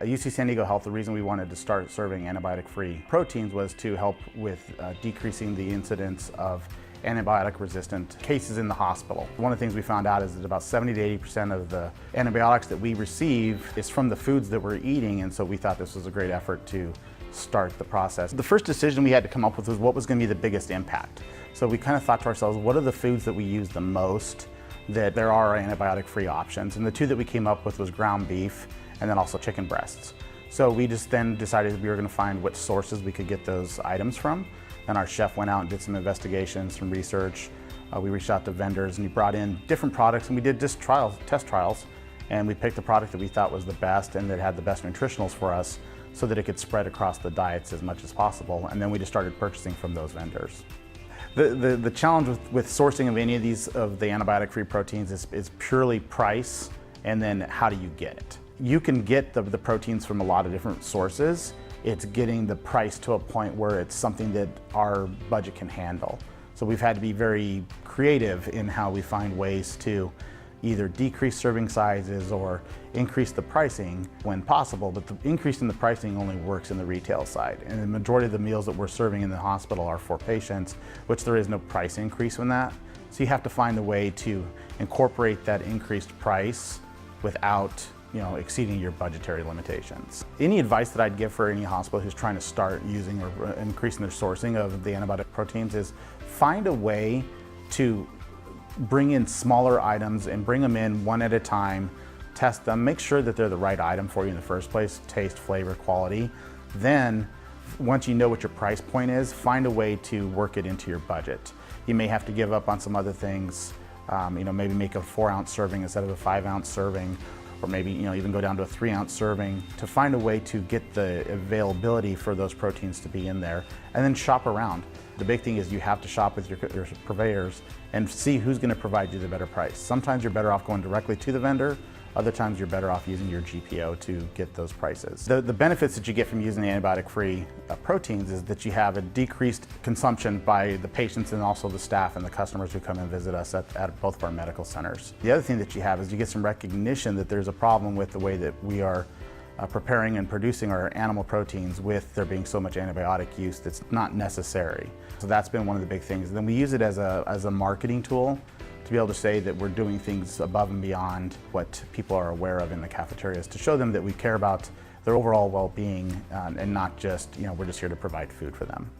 At UC San Diego Health, the reason we wanted to start serving antibiotic-free proteins was to help with decreasing the incidence of antibiotic-resistant cases in the hospital. One of the things we found out is that about 70 to 80% of the antibiotics that we receive is from the foods that we're eating, and so we thought this was a great effort to start the process. The first decision we had to come up with was what was going to be the biggest impact. So we kind of thought to ourselves, what are the foods that we use the most that there are antibiotic-free options? And the two that we came up with was ground beef and then also chicken breasts. So we just then decided we were going to find which sources we could get those items from. And our chef went out and did some investigations, some research. We reached out to vendors and he brought in different products, and we did just test trials, and we picked the product that we thought was the best and that had the best nutritionals for us so that it could spread across the diets as much as possible. And then we just started purchasing from those vendors. The challenge with sourcing of any of these of the antibiotic-free proteins is purely price, and then how do you get it? You can get the proteins from a lot of different sources. It's getting the price to a point where it's something that our budget can handle. So we've had to be very creative in how we find ways to either decrease serving sizes or increase the pricing when possible, but the increase in the pricing only works in the retail side. And the majority of the meals that we're serving in the hospital are for patients, which there is no price increase in that. So you have to find a way to incorporate that increased price without exceeding your budgetary limitations. Any advice that I'd give for any hospital who's trying to start using or increasing their sourcing of the antibiotic proteins is find a way to bring in smaller items and bring them in one at a time, test them, make sure that they're the right item for you in the first place, taste, flavor, quality. Then, once you know what your price point is, find a way to work it into your budget. You may have to give up on some other things, maybe make a 4-ounce serving instead of a 5-ounce serving, or maybe even go down to a 3-ounce serving to find a way to get the availability for those proteins to be in there, and then shop around. The big thing is you have to shop with your purveyors and see who's going to provide you the better price. Sometimes you're better off going directly to the vendor. Other times you're better off using your GPO to get those prices. The benefits that you get from using the antibiotic-free proteins is that you have a decreased consumption by the patients and also the staff and the customers who come and visit us at both of our medical centers. The other thing that you have is you get some recognition that there's a problem with the way that we are preparing and producing our animal proteins with there being so much antibiotic use that's not necessary. So that's been one of the big things. And then we use it as a marketing tool to be able to say that we're doing things above and beyond what people are aware of in the cafeterias, to show them that we care about their overall well-being and not just, we're just here to provide food for them.